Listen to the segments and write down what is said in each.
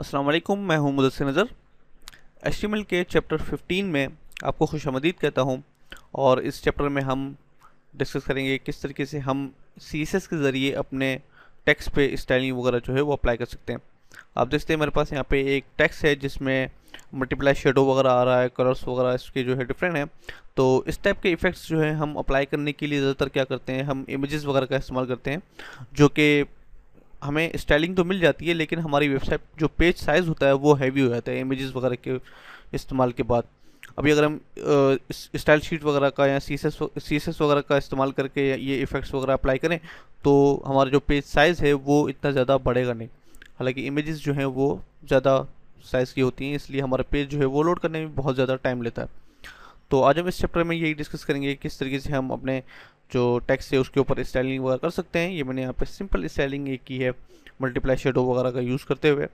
अस्सलाम वालेकुम, मैं हूं मुदस्सिर नज़र। एचटीएमएल के चैप्टर 15 में आपको खुशामदीद कहता हूं। और इस चैप्टर में हम डिस्कस करेंगे किस तरीके से हम सीएसएस के ज़रिए अपने टेक्स्ट पे स्टाइलिंग वगैरह जो है वो अप्लाई कर सकते हैं। आप देखते हैं मेरे पास यहाँ पे एक टेक्स्ट है जिसमें मल्टीप्लाई शेडो वगैरह आ रहा है, कलर्स वगैरह इसके जो है डिफरेंट है। तो इस टाइप के इफ़ेक्ट्स जो है हम अप्लाई करने के लिए ज़्यादातर क्या करते हैं, हम इमेजेस वगैरह का इस्तेमाल करते हैं, जो कि हमें स्टाइलिंग तो मिल जाती है लेकिन हमारी वेबसाइट जो पेज साइज़ होता है वो हैवी हो जाता है इमेजेस वगैरह के इस्तेमाल के बाद। अभी अगर हम स्टाइल शीट वगैरह का या सी एस एस वगैरह का इस्तेमाल करके ये इफ़ेक्ट्स वगैरह अप्लाई करें तो हमारा जो पेज साइज़ है वो इतना ज़्यादा बढ़ेगा नहीं। हालांकि इमेजेस जो हैं वो ज़्यादा साइज़ की होती हैं, इसलिए हमारा पेज जो है वो लोड करने में बहुत ज़्यादा टाइम लेता है। तो आज हम इस चैप्टर में यही डिस्कस करेंगे किस तरीके से हम अपने जो टेक्स्ट है उसके ऊपर स्टाइलिंग वगैरह कर सकते हैं। ये मैंने यहाँ पे सिंपल स्टाइलिंग एक की है मल्टीप्लाई शेडो वगैरह का यूज़ करते हुए।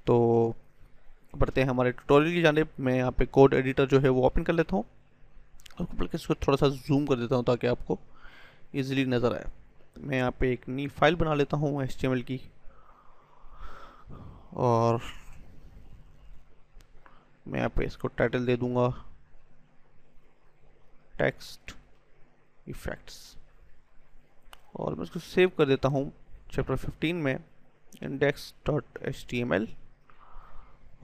तो बढ़ते हैं हमारे ट्यूटोरियल की जानिब। मैं यहाँ पे कोड एडिटर जो है वो ओपन कर लेता हूँ और बल्कि इसको थोड़ा सा जूम कर देता हूँ ताकि आपको ईजिली नज़र आए। मैं यहाँ पे एक नई फाइल बना लेता हूँ HTML की, और मैं यहाँ पे इसको टाइटल दे दूँगा टेक्स्ट इफेक्ट्स, और मैं इसको सेव कर देता हूँ चैप्टर 15 में index.html।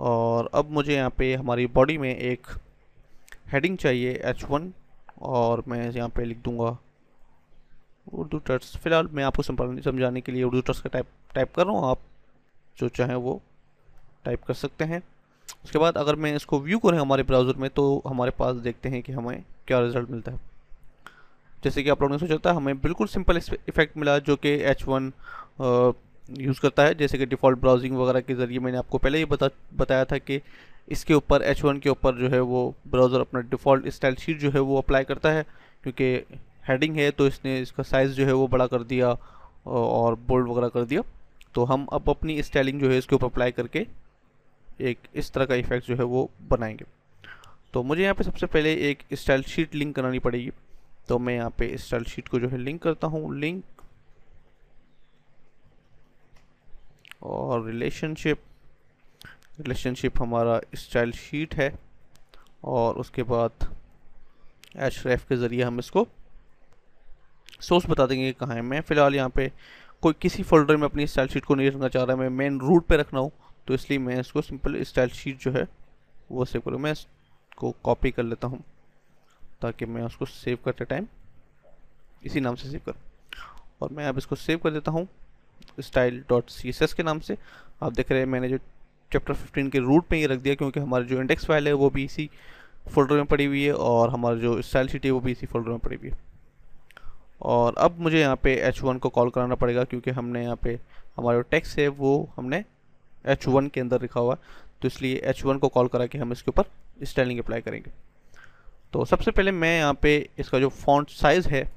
और अब मुझे यहाँ पे हमारी बॉडी में एक हेडिंग चाहिए H1, और मैं यहाँ पे लिख दूंगा उर्दू टेक्स्ट। फिलहाल मैं आपको समझाने के लिए उर्दू टेक्स्ट का टाइप कर रहा हूँ, आप जो चाहें वो टाइप कर सकते हैं। उसके बाद अगर मैं इसको व्यू करें हमारे ब्राउज़र में तो हमारे पास देखते हैं कि हमें क्या रिज़ल्ट मिलता है। जैसे कि आप लोगों ने सोचा था, हमें बिल्कुल सिंपल इफेक्ट मिला जो कि H1 यूज़ करता है। जैसे कि डिफ़ॉल्ट ब्राउजिंग वगैरह के ज़रिए मैंने आपको पहले ही बताया था कि इसके ऊपर H1 के ऊपर जो है वो ब्राउज़र अपना डिफ़ॉल्ट स्टाइल शीट जो है वो अप्लाई करता है। क्योंकि हेडिंग है तो इसने इसका साइज़ जो है वो बड़ा कर दिया और बोल्ड वगैरह कर दिया। तो हम अब अपनी स्टाइलिंग जो है इसके ऊपर अप्लाई करके एक इस तरह का इफेक्ट जो है वो बनाएंगे। तो मुझे यहाँ पे सबसे पहले एक स्टाइल शीट लिंक करानी पड़ेगी। तो मैं यहाँ पे स्टाइल शीट को जो है लिंक करता हूँ, लिंक और रिलेशनशिप हमारा स्टाइल शीट है, और उसके बाद href के ज़रिए हम इसको सोर्स बता देंगे कहाँ है। मैं फ़िलहाल यहाँ पे कोई किसी फोल्डर में अपनी स्टाइल शीट को नहीं रखना चाह रहा, मैं मेन रूट पे रखना हूँ, तो इसलिए मैं इसको सिंपल स्टाइल शीट जो है वो सेव करूँ। मैं इसको कॉपी कर लेता हूँ ताकि मैं उसको सेव करते टाइम इसी नाम से सेव करूँ। और मैं अब इसको सेव कर देता हूँ style.css के नाम से। आप देख रहे हैं मैंने जो चैप्टर 15 के रूट पे ये रख दिया, क्योंकि हमारी जो इंडेक्स फाइल है वो भी इसी फोल्डर में पड़ी हुई है और हमारा जो स्टाइल शीट है वो भी इसी फोल्डर में पड़ी हुई है। और अब मुझे यहाँ पे H1 को कॉल कराना पड़ेगा, क्योंकि हमने यहाँ पे हमारा जो टेक्स्ट है वो हमने H1 के अंदर लिखा हुआ है, तो इसलिए H1 को कॉल करा के हम इसके ऊपर स्टाइलिंग अप्लाई करेंगे। तो सबसे पहले मैं यहाँ पे इसका जो फॉन्ट साइज़ है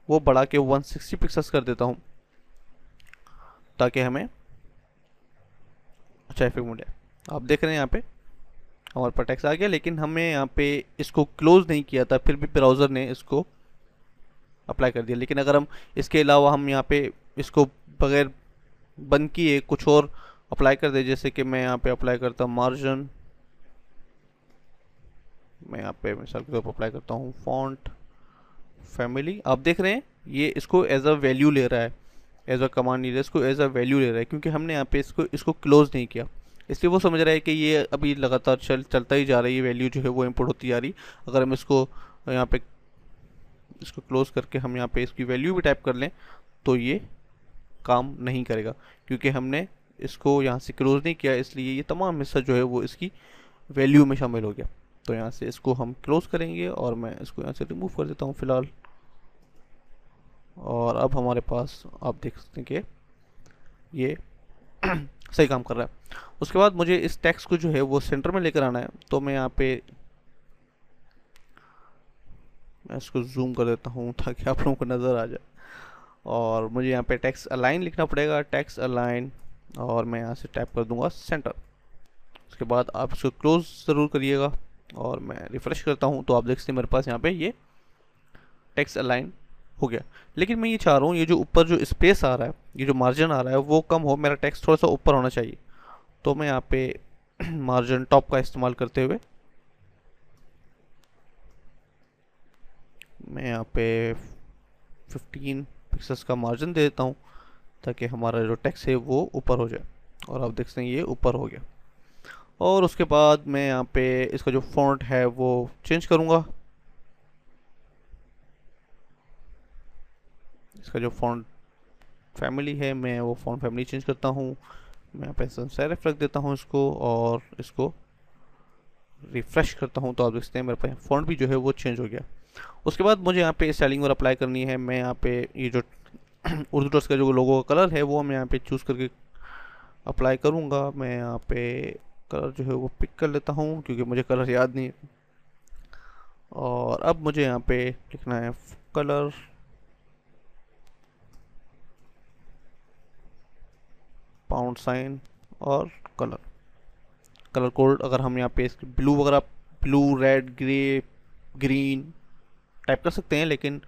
वो बढ़ा के 160 पिक्सल्स कर देता हूँ ताकि हमें अच्छा इफेक्ट मिले। आप देख रहे हैं यहाँ पे हमारे पास टेक्स्ट आ गया, लेकिन हमने यहाँ पे इसको क्लोज नहीं किया था, फिर भी ब्राउज़र ने इसको अप्लाई कर दिया। लेकिन अगर हम इसके अलावा हम यहाँ पे इसको बगैर बंद किए कुछ और अप्लाई कर दे, जैसे कि मैं यहाँ पे अप्लाई करता हूँ मार्जिन, मैं यहाँ पे मिसाल के तौर पर अप्लाई करता हूँ फॉन्ट फैमिली। आप देख रहे हैं ये इसको एज अ वैल्यू ले रहा है, एज अ कमांड नहीं, इसको एज अ वैल्यू ले रहा है, क्योंकि हमने यहाँ पे इसको क्लोज नहीं किया। इसलिए वो समझ रहा है कि ये अभी लगातार चलता ही जा रहा है, ये वैल्यू जो है वो इंपोर्ट होती जा रही। अगर हम इसको यहाँ पे इसको क्लोज करके हम यहाँ पे इसकी वैल्यू भी टाइप कर लें तो ये काम नहीं करेगा, क्योंकि हमने इसको यहाँ से क्लोज नहीं किया, इसलिए ये तमाम हिस्सा जो है वो इसकी वैल्यू में शामिल हो गया। तो यहाँ से इसको हम क्लोज करेंगे और मैं इसको यहाँ से रिमूव कर देता हूँ फ़िलहाल। और अब हमारे पास आप देख सकते हैं कि ये सही काम कर रहा है। उसके बाद मुझे इस टेक्स्ट को जो है वो सेंटर में लेकर आना है, तो मैं यहाँ पे मैं इसको जूम कर देता हूँ ताकि आप लोगों को नज़र आ जाए। और मुझे यहाँ पे टेक्स्ट अलाइन लिखना पड़ेगा, टेक्स्ट अलाइन, और मैं यहाँ से टाइप कर दूंगा सेंटर। उसके बाद आप इसको क्लोज ज़रूर करिएगा, और मैं रिफ़्रेश करता हूँ तो आप देख सकते हैं मेरे पास यहाँ पे ये टेक्स्ट अलाइन हो गया। लेकिन मैं ये चाह रहा हूँ ये जो ऊपर जो स्पेस आ रहा है, ये जो मार्जिन आ रहा है वो कम हो, मेरा टेक्स्ट थोड़ा सा ऊपर होना चाहिए। तो मैं यहाँ पे मार्जिन टॉप का इस्तेमाल करते हुए मैं यहाँ पे 15 पिक्सेल्स का मार्जिन दे देता हूँ ताकि हमारा जो टेक्स्ट है वो ऊपर हो जाए। और आप देख सकते हैं ये ऊपर हो गया। और उसके बाद मैं यहाँ पे इसका जो फॉन्ट है वो चेंज करूँगा। इसका जो फॉन्ट फैमिली है मैं वो फॉन्ट फैमिली चेंज करता हूँ। मैं यहाँ पे sans serif रख देता हूँ इसको और इसको रिफ्रेश करता हूँ तो आप देखते हैं मेरे पास फॉन्ट भी जो है वो चेंज हो गया। उसके बाद मुझे यहाँ पे स्टाइलिंग और अप्लाई करनी है। मैं यहाँ पे ये जो उर्दू टेक्स्ट का जो लोगो का कलर है वो मैं यहाँ पे चूज़ करके अप्लाई करूँगा। मैं यहाँ पे कलर जो है वो पिक कर लेता हूँ क्योंकि मुझे कलर याद नहीं है। और अब मुझे यहाँ पे लिखना है कलर पाउंड साइन और कलर कोड। अगर हम यहाँ पे ब्लू वगैरह blue red grey green type कर सकते हैं, लेकिन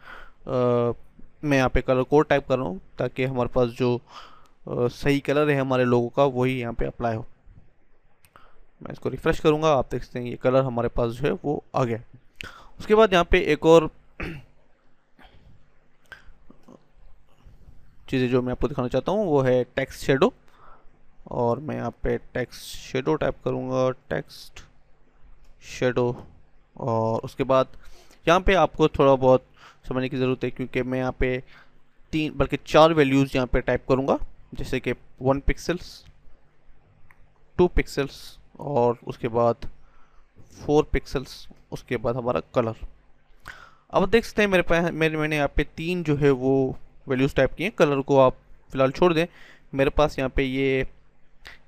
मैं यहाँ पे कलर कोड टाइप कर रहा हूँ ताकि हमारे पास जो सही कलर है हमारे लोगों का वही यहाँ पे अप्लाई हो। मैं इसको रिफ्रेश करूँगा, आप देख सकते हैं ये कलर हमारे पास जो है वो आ गया। उसके बाद यहाँ पे एक और चीज़ें जो मैं आपको दिखाना चाहता हूँ वो है टेक्स्ट शेडो। और मैं यहाँ पे टेक्स्ट शेडो टाइप करूँगा, टेक्स्ट शेडो। और उसके बाद यहाँ पे आपको थोड़ा बहुत समझने की ज़रूरत है क्योंकि मैं यहाँ पे 3 बल्कि 4 वैल्यूज़ यहाँ पे टाइप करूँगा, जैसे कि 1 पिक्सल्स, 2 पिक्सल्स और उसके बाद 4 पिक्सल्स, उसके बाद हमारा कलर। अब देख सकते हैं मेरे पास मैंने यहाँ पे 3 जो है वो वैल्यूज़ टाइप किए हैं। कलर को आप फिलहाल छोड़ दें। मेरे पास यहाँ पे ये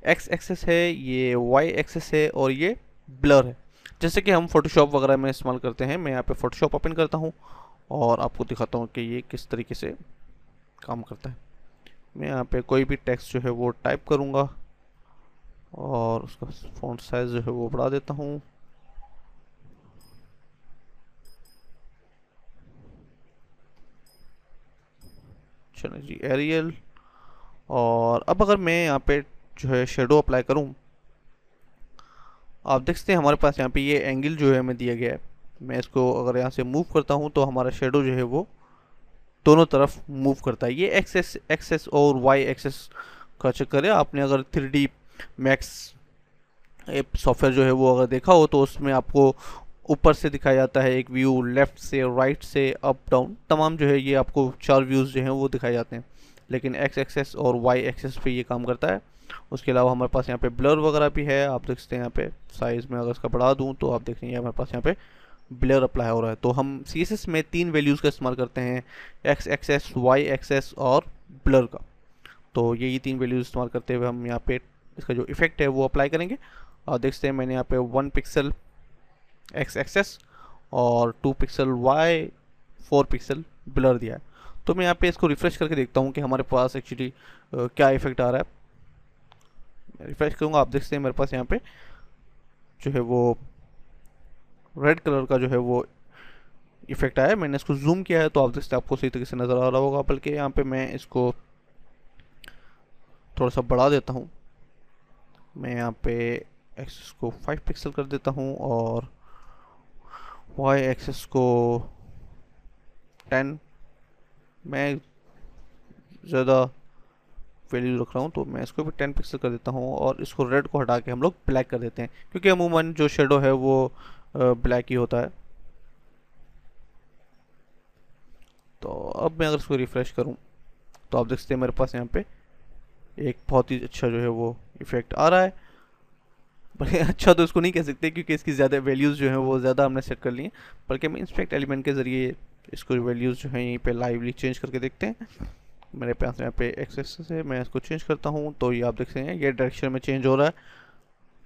एक्स एक्सेस है, ये वाई एक्सेस है और ये ब्लर है, जैसे कि हम फोटोशॉप वगैरह में इस्तेमाल करते हैं। मैं यहाँ पे फोटोशॉप ओपन करता हूँ और आपको दिखाता हूँ कि ये किस तरीके से काम करता है। मैं यहाँ पे कोई भी टेक्स्ट जो है वो टाइप करूँगा और उसका फॉन्ट साइज जो है वो बढ़ा देता हूँ। चलो जी, एरियल। और अब अगर मैं यहाँ पे जो है शेडो अप्लाई करूँ, आप देख सकते हैं हमारे पास यहाँ पे ये एंगल जो है हमें दिया गया है। मैं इसको अगर यहाँ से मूव करता हूँ तो हमारा शेडो जो है वो दोनों तरफ मूव करता है। ये एक्सेस एक्सेस और वाई एक्सेस का चक्कर है। आपने अगर 3D मैक्स सॉफ्टवेयर जो है वो अगर देखा हो तो उसमें आपको ऊपर से दिखाया जाता है एक व्यू, लेफ़्ट से राइट से अप डाउन, तमाम जो है ये आपको 4 व्यूज़ जो हैं वो दिखाए जाते हैं। लेकिन एक्स एक्सेस और वाई एक्सेस पे ये काम करता है। उसके अलावा हमारे पास यहाँ पे ब्लर वगैरह भी है। आप देख सकते हैं यहाँ पे साइज़ में अगर इसका बढ़ा दूँ तो आप देख रहे हैं हमारे पास यहाँ पे ब्लर अप्लाई हो रहा है। तो हम CSS में 3 वैल्यूज़ का इस्तेमाल करते हैं, एक्स एक्सेस, वाई एक्सेस और ब्लर का। तो यही 3 वैल्यूज़ इस्तेमाल करते हुए हम यहाँ पे इसका जो इफेक्ट है वो अप्लाई करेंगे। और देख सकते हैं मैंने यहाँ पे 1 पिक्सल एक्स एक्सेस और 2 पिक्सल वाई, 4 पिक्सल ब्लर दिया है। तो मैं यहाँ पे इसको रिफ्रेश करके देखता हूँ कि हमारे पास एक्चुअली क्या इफेक्ट आ रहा है। मैं रिफ्रेश करूँगा, आप देख सकते हैं मेरे पास यहाँ पे जो है वो रेड कलर का जो है वो इफेक्ट आया है। मैंने इसको जूम किया है तो आप देख सकते हैं आपको सही तरीके से नज़र आ रहा होगा। बल्कि यहाँ पे मैं इसको थोड़ा सा बढ़ा देता हूँ। मैं यहाँ पे एक्सेस को 5 पिक्सल कर देता हूँ और वाई एक्सेस को 10। मैं ज़्यादा वैल्यू रख रहा हूँ तो मैं इसको भी 10 पिक्सल कर देता हूँ और इसको रेड को हटा के हम लोग ब्लैक कर देते हैं क्योंकि अमूमन जो शेडो है वो ब्लैक ही होता है। तो अब मैं अगर इसको रिफ्रेश करूँ तो आप देख सकते हैं मेरे पास यहाँ पे एक बहुत ही अच्छा जो है वो इफेक्ट आ रहा है। बल्कि अच्छा तो इसको नहीं कह सकते क्योंकि इसकी ज़्यादा वैल्यूज़ जो हैं वो ज़्यादा हमने सेट कर ली हैं, बल्कि हम इंस्पेक्ट एलिमेंट के ज़रिए इसको वैल्यूज़ जो हैं यहीं पे लाइवली चेंज करके देखते हैं। मेरे पास यहाँ पे एक्सेस है, मैं इसको चेंज करता हूँ तो ये आप देख सकते हैं ये डायरेक्शन में चेंज हो रहा है,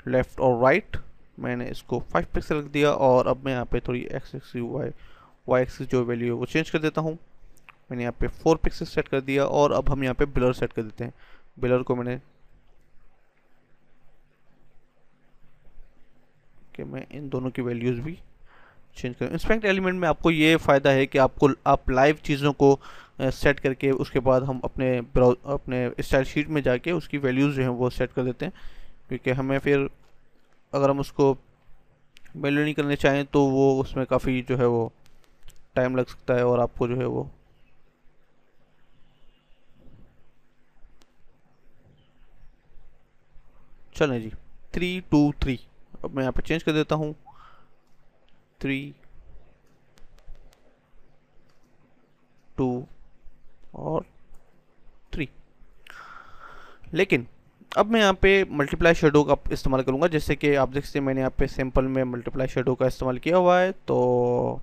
लेफ़्ट और राइट। मैंने इसको 5 पिक्सल रख दिया और अब मैं यहाँ पे थोड़ी एक्स एक्सिस वाई एक्सिस जो वैल्यू है वो चेंज कर देता हूँ। मैंने यहाँ पे 4 पिक्सल सेट कर दिया और अब हम यहाँ पे ब्लर सेट कर देते हैं। ब्लर को मैंने कि मैं इन दोनों की वैल्यूज़ भी चेंज करूँ। इंस्पेक्ट एलिमेंट में आपको ये फ़ायदा है कि आप लाइव चीज़ों को सेट करके उसके बाद हम अपने स्टाइल शीट में जाके उसकी वैल्यूज़ जो हैं वो सेट कर देते हैं। क्योंकि हमें फिर अगर हम उसको वैल्यू नहीं करने चाहें तो वो उसमें काफ़ी जो है वो टाइम लग सकता है और आपको जो है वो चलें जी 3 2 3। अब मैं यहाँ पे चेंज कर देता हूँ 3 2 और 3। लेकिन अब मैं यहाँ पे मल्टीप्लाई शेडो का इस्तेमाल करूँगा। जैसे कि आप देख सकते हैं मैंने यहाँ पे सैम्पल में मल्टीप्लाई शेडो का इस्तेमाल किया हुआ है। तो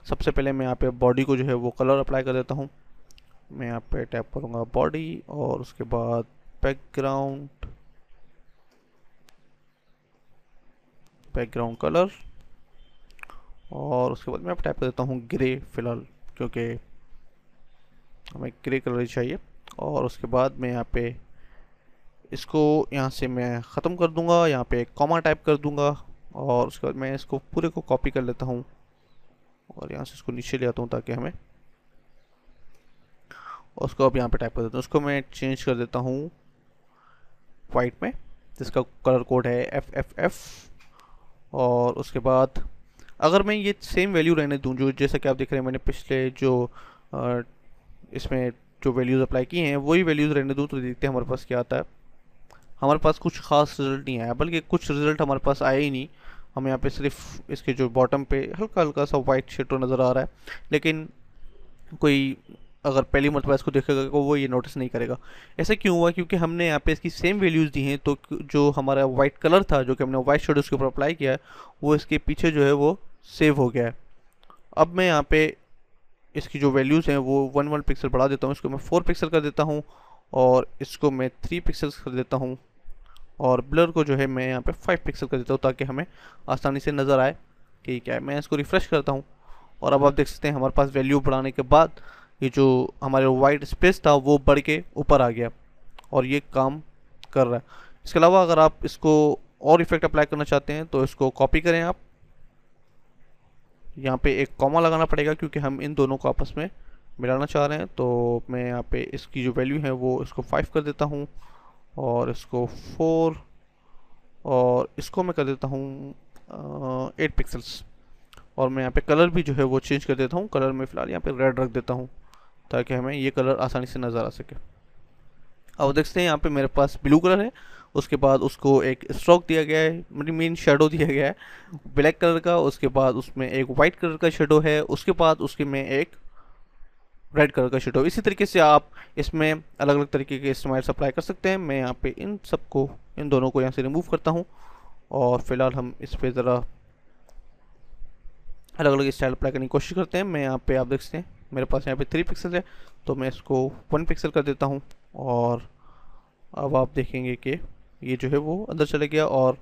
सबसे पहले मैं यहाँ पे बॉडी को जो है वो कलर अप्लाई कर देता हूँ। मैं यहाँ पे टैप करूँगा बॉडी और उसके बाद बैकग्राउंड कलर और उसके बाद मैं यहाँ पे टैप कर देता हूँ ग्रे फिलहाल, क्योंकि हमें ग्रे कलर ही चाहिए। और उसके बाद मैं यहाँ पे इसको यहाँ से मैं ख़त्म कर दूंगा, यहाँ पे एक कॉमा टाइप कर दूंगा और उसके बाद मैं इसको पूरे को कॉपी कर लेता हूँ और यहाँ से इसको नीचे ले आता हूँ ताकि हमें उसको अब यहाँ पे टाइप कर देता हूँ। उसको मैं चेंज कर देता हूँ वाइट में, जिसका कलर कोड है FFF। और उसके बाद अगर मैं ये सेम वैल्यू रहने दूँ जो जैसा कि आप देख रहे हैं मैंने पिछले जो इसमें जो वैल्यूज़ अप्लाई किए हैं वही वैल्यूज़ रहने दूँ तो देखते हैं हमारे पास क्या आता है। हमारे पास कुछ खास रिजल्ट नहीं आया, बल्कि कुछ रिजल्ट हमारे पास आया ही नहीं। हमें यहाँ पे सिर्फ इसके जो बॉटम पे हल्का हल्का सा वाइट शेडो नज़र आ रहा है, लेकिन कोई अगर पहली मरतबा इसको देखेगा तो वो ये नोटिस नहीं करेगा। ऐसा क्यों हुआ? क्योंकि हमने यहाँ पे इसकी सेम वैल्यूज़ दी हैं, तो जो हमारा वाइट कलर था जो कि हमने वाइट शेडो उसके ऊपर अप्लाई किया है वो इसके पीछे जो है वो सेव हो गया है। अब मैं यहाँ पे इसकी जो वैल्यूज़ हैं वो 1 पिक्सल बढ़ा देता हूँ, इसको मैं 4 पिक्सल कर देता हूँ और इसको मैं 3 पिक्सल्स कर देता हूँ और ब्लर को जो है मैं यहाँ पे 5 पिक्सल कर देता हूँ ताकि हमें आसानी से नज़र आए कि क्या है। मैं इसको रिफ़्रेश करता हूँ और अब आप देख सकते हैं हमारे पास वैल्यू बढ़ाने के बाद ये जो हमारे वाइट स्पेस था वो बढ़ के ऊपर आ गया और ये काम कर रहा है। इसके अलावा अगर आप इसको और इफेक्ट अप्लाई करना चाहते हैं तो इसको कॉपी करें आप, यहाँ पे एक कॉमा लगाना पड़ेगा क्योंकि हम इन दोनों को आपस में मिलाना चाह रहे हैं। तो मैं यहाँ पे इसकी जो वैल्यू है वो इसको 5 कर देता हूँ और इसको 4 और इसको मैं कर देता हूँ 8 पिक्सल्स। और मैं यहाँ पे कलर भी जो है वो चेंज कर देता हूँ, कलर में फ़िलहाल यहाँ पे रेड रख देता हूँ ताकि हमें ये कलर आसानी से नज़र आ सके। अब देखते हैं यहाँ पे मेरे पास ब्लू कलर है, उसके बाद उसको एक स्ट्रोक दिया गया है, मीन शेडो दिया गया है ब्लैक कलर का, उसके बाद उसमें एक वाइट कलर का शेडो है, उसके बाद उसके में एक रेड कलर का शेडो। इसी तरीके से आप इसमें अलग अलग तरीके के स्माइल्स अप्लाई कर सकते हैं। मैं यहाँ पे इन दोनों को यहाँ से रिमूव करता हूँ और फिलहाल हम इस पर ज़रा अलग अलग स्टाइल अप्लाई करने की कोशिश करते हैं। मैं यहाँ पे आप देख सकते हैं मेरे पास यहाँ पे 3 पिक्सल है तो मैं इसको 1 पिक्सल कर देता हूँ और अब आप देखेंगे कि ये जो है वो अंदर चले गया और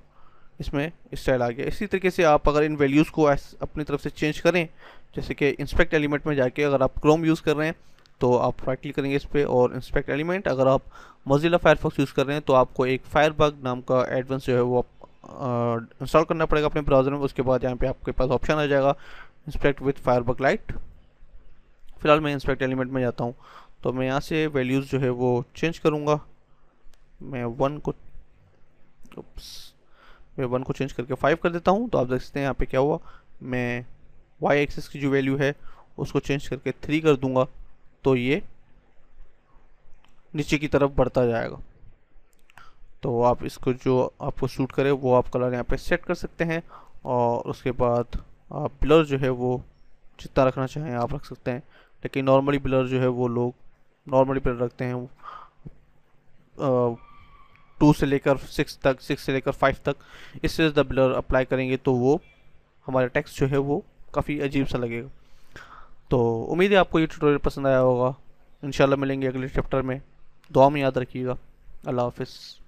इसमें स्टाइल आ गया। इसी तरीके से आप अगर इन वैल्यूज़ को अपनी तरफ से चेंज करें, जैसे कि इंस्पेक्ट एलिमेंट में जाके अगर आप क्रोम यूज़ कर रहे हैं तो आप राइट क्लिक करेंगे इस पर और इंस्पेक्ट एलिमेंट, अगर आप मोजिला फायरफॉक्स यूज़ कर रहे हैं तो आपको एक फायरबग नाम का एडवांस जो है वो इंस्टॉल करना पड़ेगा अपने ब्राउज़र में। उसके बाद यहाँ पे आपके पास ऑप्शन आ जाएगा इंस्पेक्ट विथ फायरबग लाइट। फिलहाल मैं इंस्पेक्ट एलिमेंट में जाता हूँ तो मैं यहाँ से वैल्यूज़ जो है वो चेंज करूँगा। मैं 1 को चेंज करके 5 कर देता हूँ। तो आप देख सकते हैं यहाँ पे क्या हुआ, मैं y एक्सिस की जो वैल्यू है उसको चेंज करके 3 कर दूंगा तो ये नीचे की तरफ बढ़ता जाएगा। तो आप इसको जो आपको सूट करे वो आप कलर यहाँ पे सेट कर सकते हैं और उसके बाद आप ब्लर जो है वो जितना रखना चाहें आप रख सकते हैं, लेकिन नॉर्मली ब्लर जो है वो लोग नॉर्मली ब्लर रखते हैं 2 से लेकर 6 तक, 6 से लेकर 5 तक। इससे ज़्यादा ब्लर अप्लाई करेंगे तो वो हमारा टेक्स्ट जो है वो काफ़ी अजीब सा लगेगा। तो उम्मीद है आपको ये ट्यूटोरियल पसंद आया होगा। इंशाल्लाह मिलेंगे अगले चैप्टर में। दुआ में याद रखिएगा। अल्लाह हाफिज़।